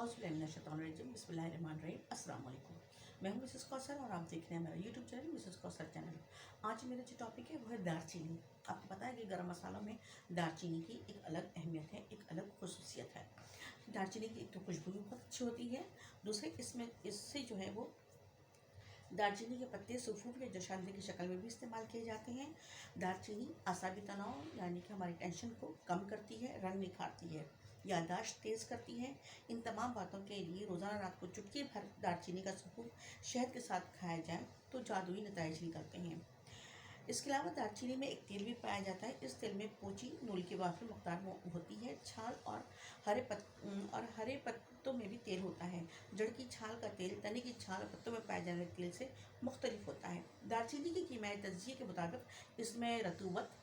औज़ुबिल्लाहिमिनश्शैतानिर्रजीम बिस्मिल्लाहिर्रहमानिर्रहीम अस्सलाम वालेकुम। मैं हूँ मिसेस कौसर और आप देख रहे हैं मेरा YouTube channel Mrs Kausar channel. आज मेरा जो टॉपिक है वो है दालचीनी। आपको पता है कि गरम मसालों में दालचीनी की एक अलग अहमियत है, एक अलग खुसूसियत है। दालचीनी की एक तो खुशबू भी बहुत अच्छी होती है, दूसरे इससे जो है वो दालचीनी के पत्ते सुफूफ या जशांदे की शक्ल में भी इस्तेमाल किए जाते हैं। दालचीनी आसाबी तनाव यानी कि हमारी टेंशन को कम करती है, रंग निखारती है, याददाश्त तेज़ करती है। इन तमाम बातों के लिए रोज़ाना रात को चुटकी भर दालचीनी का सुफूफ शहद के साथ खाया जाए तो जादुई नताइज निकलते हैं। इसके अलावा दालचीनी में एक तेल भी पाया जाता है। इस तेल में पोची नूल की वाफिर मकदार में होती है। छाल और हरे पत्तों में भी तेल होता है। जड़ की छाल का तेल तने की छाल और पत्तों में पाए जाने वाले तेल से मुख्तलिफ होता है। दालचीनी की कीमियाई तज्ज़िये के मुताबिक इसमें रतूबत,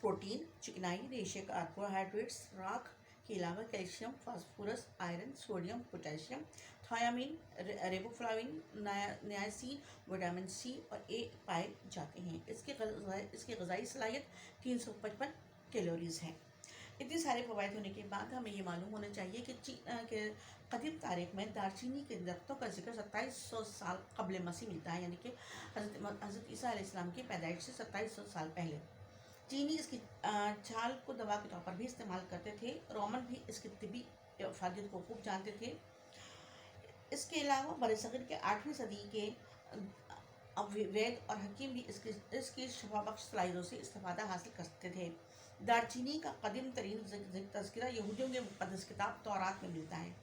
प्रोटीन, चिकनाई, रेशे कार्बोहाइड्रेट्स, राख के अलावा calcium, phosphorus, iron, sodium, potassium, thiamine, riboflavin, niacin, vitamin C और ए पाए जाते हैं। इसकी ग़िज़ाई सलाहियत 355 कैलोरीज़ है। इतनी सारे फ़वाइद होने के बाद हमें ये मालूम होना चाहिए कि कदीम तारीख़ में दालचीनी के दरख्तों का जिक्र 2700 साल क़ब्ल मसीह मिलता है, यानी कि हज़रत ईसा अलैहिस्सलाम की पैदाइश से 2700 साल पहले। चीनी इसकी छाल को दवा के तौर पर भी इस्तेमाल करते थे। रोमन भी इसकी तिब्बी फ़ायदे को खूब जानते थे। इसके अलावा बरसग़ीर के 8वीं सदी के वैद और हकीम भी इसकी शफाबख्श सलाहियतों से इस्तिफ़ादा हासिल करते थे। दालचीनी का कदीम तरीन तज़किरा यहूदियों के मुक़द्दस किताब तौरात में मिलता है।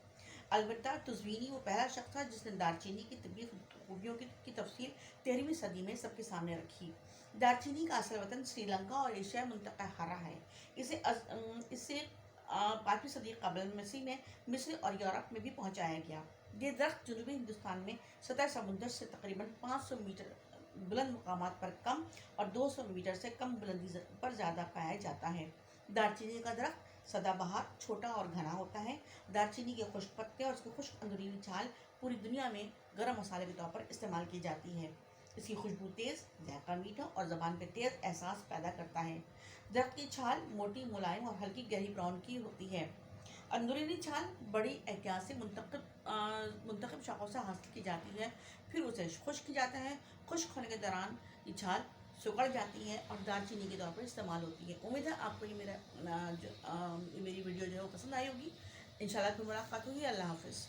अलबत्ता तुज़वीनी वो पहला शख्स था जिसने दालचीनी की तिब्बी खूबियों की तफसील 13वीं सदी में सबके सामने रखी। दालचीनी का असल वतन श्रीलंका और एशिया मुंतक़ा हरा है। इसे 5वीं सदी क़ब्ल मसीह में मिस्र और यूरोप में भी पहुँचाया गया। ये दरख्त जनूबी हिंदुस्तान में सतह समुद्र से तकरीबन 500 मीटर बुलंद मुकामात पर कम और 200 मीटर से कम बुलंदी पर ज़्यादा पाया जाता है। दालचीनी का दरख्त सदाबहार, छोटा और घना होता है। दालचीनी के खुश्क पत्ते और उसकी खुश्क अंदरूनी छाल पूरी दुनिया में गरम मसाले के तौर पर इस्तेमाल की जाती है। इसकी खुशबू तेज़, जायका मीठा और ज़बान पे तेज़ एहसास पैदा करता है। दरख्त की छाल मोटी, मुलायम और हल्की गहरी ब्राउन की होती है। अंदरूनी छाल बड़ी एहतियात से मुंतखब शाखों से हासिल की जाती है, फिर उसे खुश्क किया जाता है। खुश्क होने के दौरान ये छाल सुखड़ जाती है और दालचीनी के तौर पर इस्तेमाल होती है। उम्मीद है आपको ये मेरी वीडियो जो है वो पसंद आई होगी। इंशाल्लाह फिर मुलाकात होगी। अल्लाह हाफ़िज़।